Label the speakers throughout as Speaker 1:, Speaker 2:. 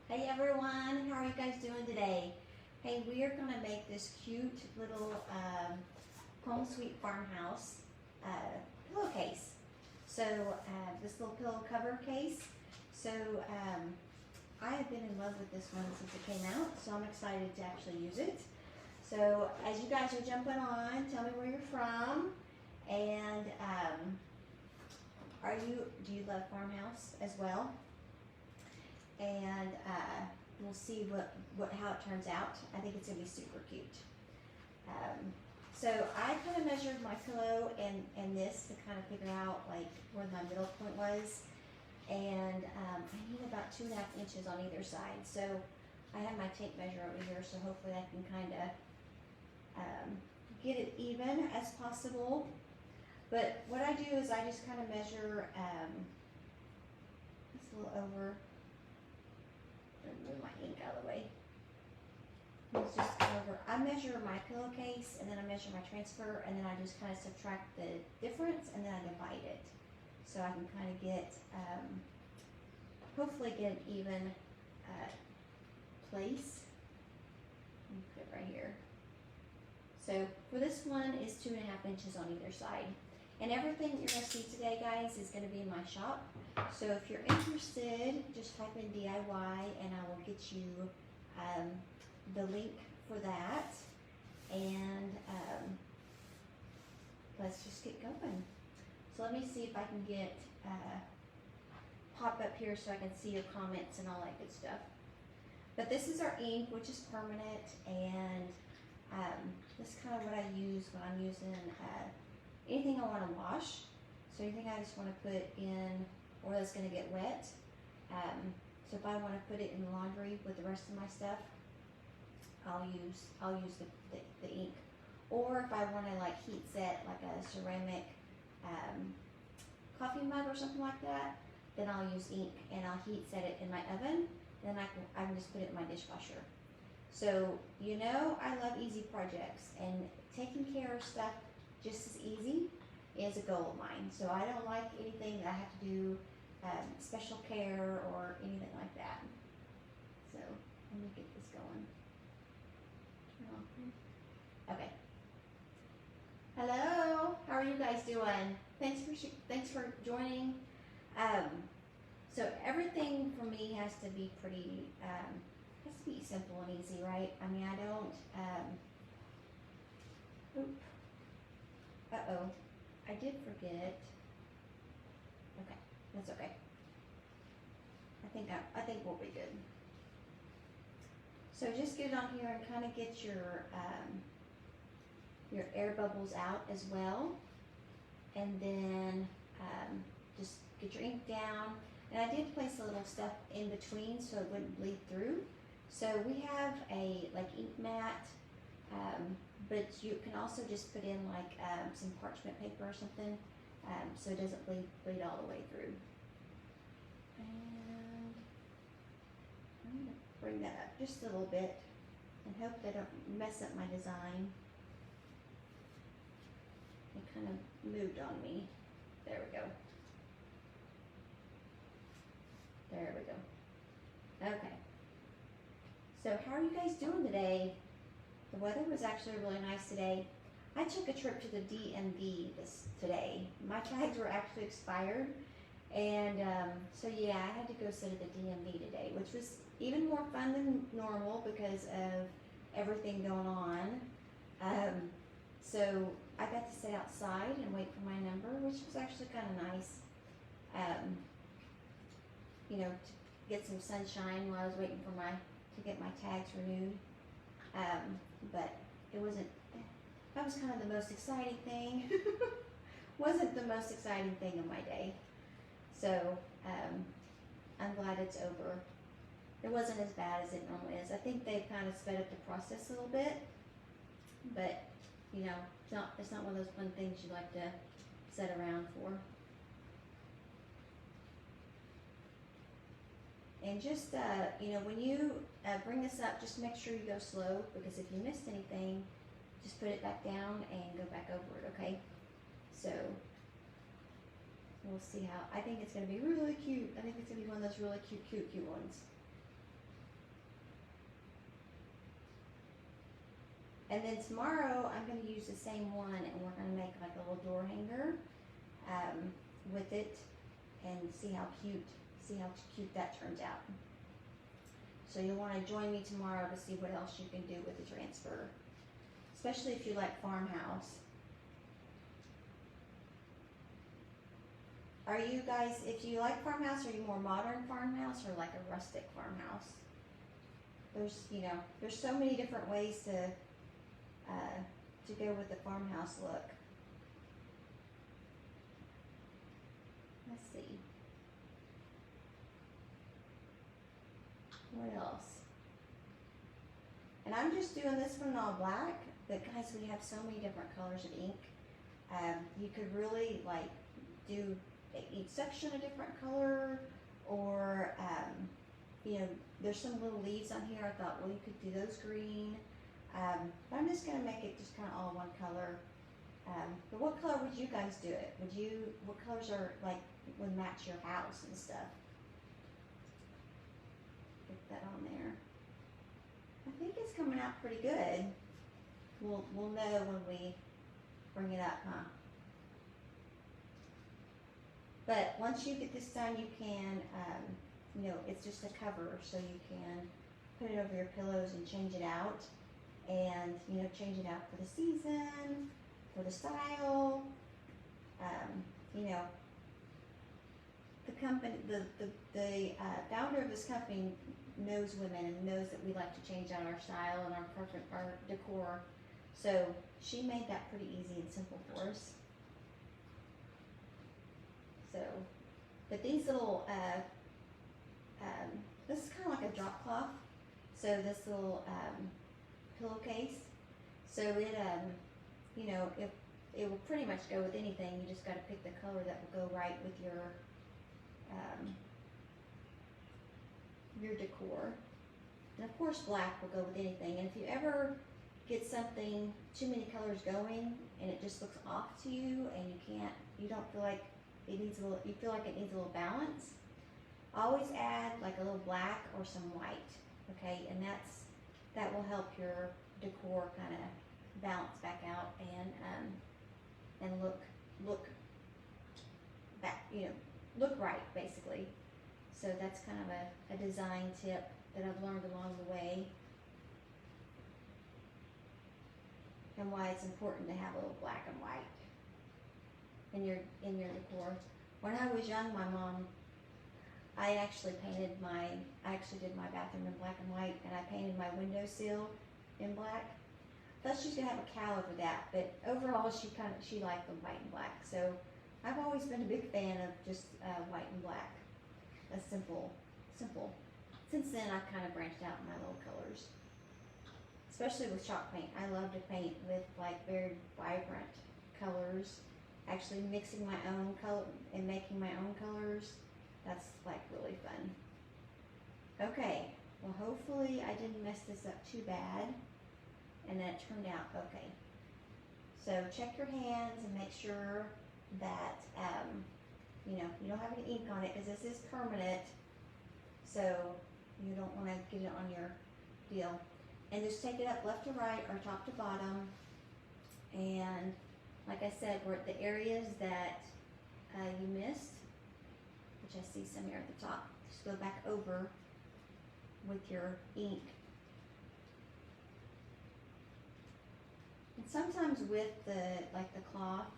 Speaker 1: Hey everyone, how are you guys doing today? Hey, we are gonna make this cute little home sweet farmhouse pillowcase. So this little pillow cover case. So I have been in love with this one since it came out, so I'm excited to actually use it. So as you guys are jumping on, tell me where you're from, and do you love Farmhouse as well? And we'll see how it turns out. I think it's gonna be super cute. So I kind of measured my pillow and this to kind of figure out like where my middle point was, and I need about 2.5 inches on either side. So I have my tape measure over here, so hopefully I can kind of get it even as possible. But what I do is I just kind of measure just a little over. Move my ink out of the way. It's just over. I measure my pillowcase, and then I measure my transfer, and then I just kind of subtract the difference, and then I divide it, so I can kind of get, hopefully get an even place. Let me put it right here. So for this one is 2.5 inches on either side. And everything you're going to see today, guys, is going to be in my shop. So if you're interested, just type in DIY and I will get you the link for that. And let's just get going. So let me see if I can get pop up here so I can see your comments and all that good stuff. But this is our ink, which is permanent, and this is kind of what I use when I'm using anything I want to wash. So anything I just want to put in, or that's going to get wet. So if I want to put it in the laundry with the rest of my stuff, I'll use the ink. Or if I want to like heat set like a ceramic coffee mug or something like that, then I'll use ink and I'll heat set it in my oven. Then I can just put it in my dishwasher. So you know I love easy projects, and taking care of stuff just as easy is a goal of mine. So I don't like anything that I have to do special care or anything like that. So let me get this going. Okay. Hello, how are you guys doing? Thanks for joining. So everything for me has to be pretty has to be simple and easy, right? I mean, I don't uh-oh, I did forget. Okay, that's okay. I think we'll be good. So just get on here and kind of get your air bubbles out as well, and then just get your ink down. And I did place a little stuff in between so it wouldn't bleed through. So we have a like ink mat. But you can also just put in like some parchment paper or something, so it doesn't bleed all the way through. And I'm going to bring that up just a little bit and hope that I don't mess up my design. It kind of moved on me. There we go. There we go. Okay. So how are you guys doing today? The weather was actually really nice today. I took a trip to the DMV today. My tags were actually expired, and so yeah, I had to go sit at the DMV today, which was even more fun than normal because of everything going on. So I got to sit outside and wait for my number, which was actually kind of nice. You know, to get some sunshine while I was waiting for to get my tags renewed. But it wasn't, that was kind of the most exciting thing. Wasn't the most exciting thing of my day. So, I'm glad it's over. It wasn't as bad as it normally is. I think they've kind of sped up the process a little bit, but you know, it's not one of those fun things you like to sit around for. And just, you know, when you bring this up, just make sure you go slow, because if you missed anything, just put it back down and go back over it, okay? So, we'll see how, I think it's going to be really cute. I think it's going to be one of those really cute ones. And then tomorrow I'm going to use the same one, and we're going to make like a little door hanger with it, and see how cute that turns out. So you'll want to join me tomorrow to see what else you can do with the transfer, especially if you like Farmhouse. Are you guys, if you like Farmhouse, are you more modern Farmhouse or like a rustic Farmhouse? There's, you know, there's so many different ways to go with the Farmhouse look. Let's see. What else? And I'm just doing this one all black, but guys, we have so many different colors of ink. You could really like do each section a different color, or you know, there's some little leaves on here. I thought, well, you could do those green. But I'm just gonna make it just kind of all one color. But what color would you guys do it? What colors are like would match your house and stuff? Get that on there. I think it's coming out pretty good. We'll know when we bring it up, huh? But once you get this done, you can, you know, it's just a cover, so you can put it over your pillows and change it out, and you know, change it out for the season, for the style. You know, the company, the founder of this company knows women and knows that we like to change out our style and our decor. So she made that pretty easy and simple for us. So, but these little, this is kind of like a drop cloth. So this little pillowcase. So it, you know, it will pretty much go with anything. You just got to pick the color that will go right with your decor. And of course black will go with anything. And if you ever get something, too many colors going, and it just looks off to you, and you don't feel like it needs a little, you feel like it needs a little balance, always add like a little black or some white, okay? And that will help your decor kind of balance back out and look back, you know, look right, basically. So that's kind of a design tip that I've learned along the way, and why it's important to have a little black and white in your decor. When I was young, my mom, I actually did my bathroom in black and white, and I painted my windowsill in black. Thought she was gonna have a cow over that, but overall she liked the white and black. So I've always been a big fan of just white and black. A simple. Since then, I've kind of branched out in my little colors, especially with chalk paint. I love to paint with like very vibrant colors. Actually mixing my own color and making my own colors, that's like really fun. Okay, well hopefully I didn't mess this up too bad, and that it turned out okay. So check your hands and make sure that you know, you don't have any ink on it, because this is permanent, so you don't want to get it on your deal. And just take it up left to right or top to bottom, and like I said, we're at the areas that you missed, which I see some here at the top. Just go back over with your ink. And sometimes with the cloth,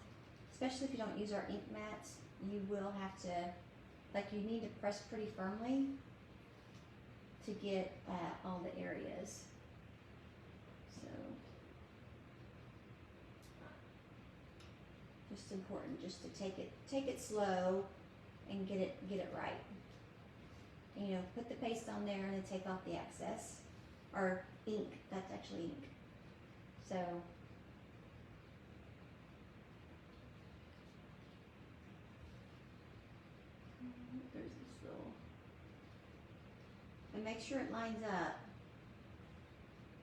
Speaker 1: especially if you don't use our ink mats, you will have to, like, you need to press pretty firmly to get all the areas. So just important just to take it slow and get it right. And, you know, put the paste on there and then take off the excess, or ink. That's actually ink. So there's this little, and make sure it lines up.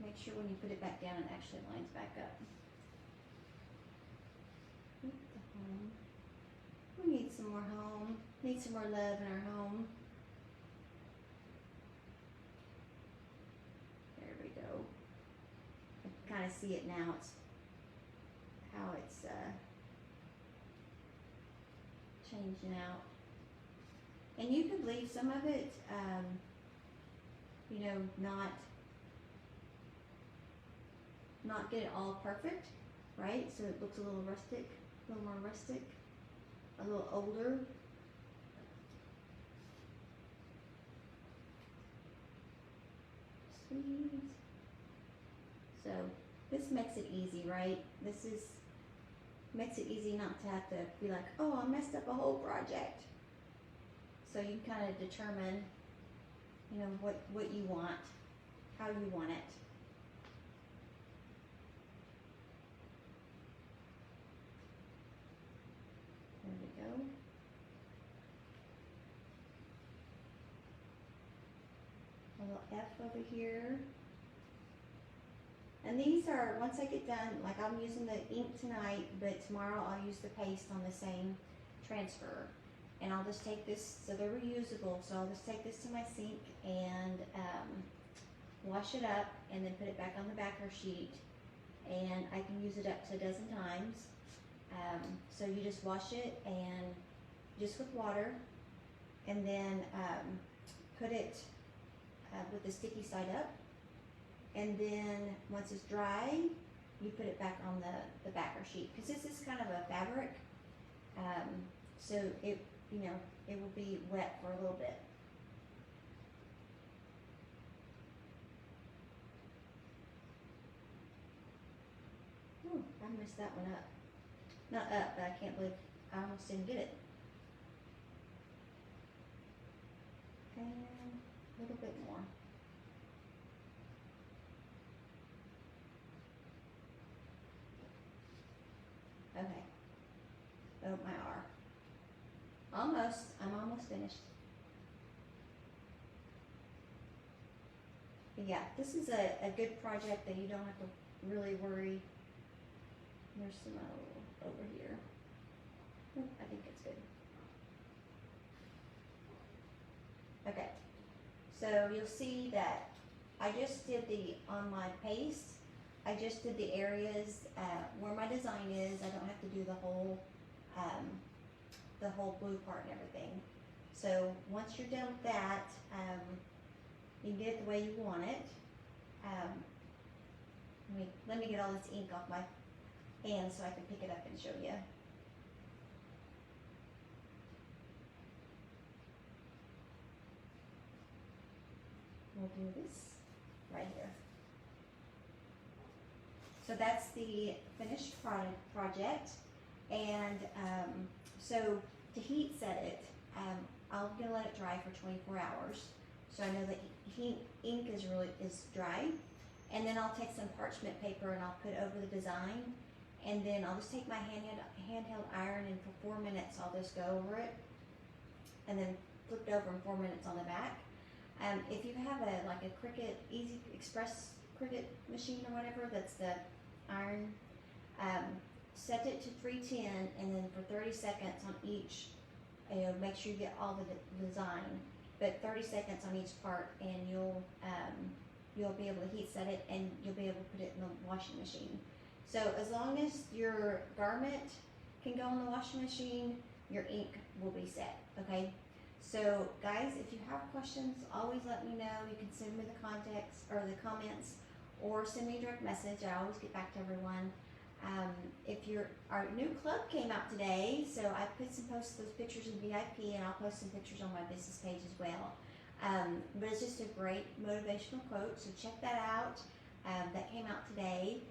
Speaker 1: Make sure when you put it back down, it actually lines back up. We need some more home. Need some more love in our home. There we go. I kind of see it now. It's how it's changing out. And you could leave some of it, you know, not get it all perfect, right? So it looks a little rustic, a little more rustic, a little older. Sweet. So this makes it easy, right? Makes it easy not to have to be like, oh, I messed up a whole project. So you can kind of determine, you know, what you want, how you want it. There we go. A little F over here. And these are, once I get done, like I'm using the ink tonight, but tomorrow I'll use the paste on the same transfer. And I'll just take this, so they're reusable, so I'll just take this to my sink and wash it up and then put it back on the backer sheet. And I can use it up to a dozen times. So you just wash it and just with water, and then put it with the sticky side up. And then once it's dry, you put it back on the backer sheet, because this is kind of a fabric, so it, you know, it will be wet for a little bit. Ooh, I messed that one up. Not up, but I can't believe I almost didn't get it. And a little bit more. Okay. Oh, my R. Almost. I'm almost finished. But yeah, this is a good project that you don't have to really worry. There's some over here. I think it's good. Okay. So you'll see that I just did on my paste, I just did the areas where my design is. I don't have to do the whole blue part and everything. So once you're done with that, you can get it the way you want it. Let me get all this ink off my hands so I can pick it up and show you. We'll do this right here. So that's the finished project, and so to heat set it, I'm gonna let it dry for 24 hours. So I know that ink is dry, and then I'll take some parchment paper and I'll put over the design, and then I'll just take my handheld iron, and for 4 minutes I'll just go over it, and then flip it over in 4 minutes on the back. If you have like a Cricut Easy Express Cricut machine or whatever, that's the iron, set it to 310, and then for 30 seconds on each, make sure you get all the design, but 30 seconds on each part, and you'll be able to heat set it, and you'll be able to put it in the washing machine. So as long as your garment can go in the washing machine, your ink will be set, okay? So guys, if you have questions, always let me know. You can send me the contacts or the comments, or send me a direct message. I always get back to everyone. Our new club came out today, so I posted those pictures in VIP, and I'll post some pictures on my business page as well. But it's just a great motivational quote, so check that out. That came out today.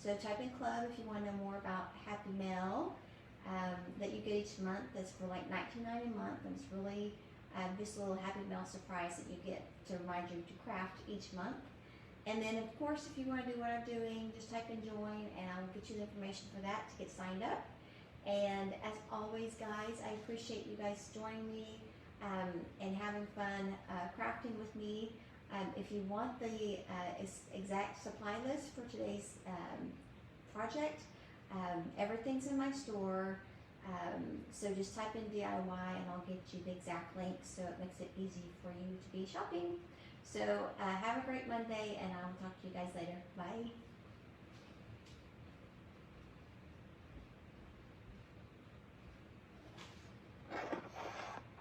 Speaker 1: So type in club if you want to know more about Happy Mail that you get each month. That's for like $19.90 a month, and it's really just a little Happy Mail surprise that you get to remind you to craft each month. And then, of course, if you want to do what I'm doing, just type in join, and I will get you the information for that to get signed up. And as always, guys, I appreciate you guys joining me and having fun crafting with me. If you want the exact supply list for today's project, everything's in my store. So just type in DIY, and I'll get you the exact link, so it makes it easy for you to be shopping. So have a great Monday, and I'll talk to you guys later. Bye.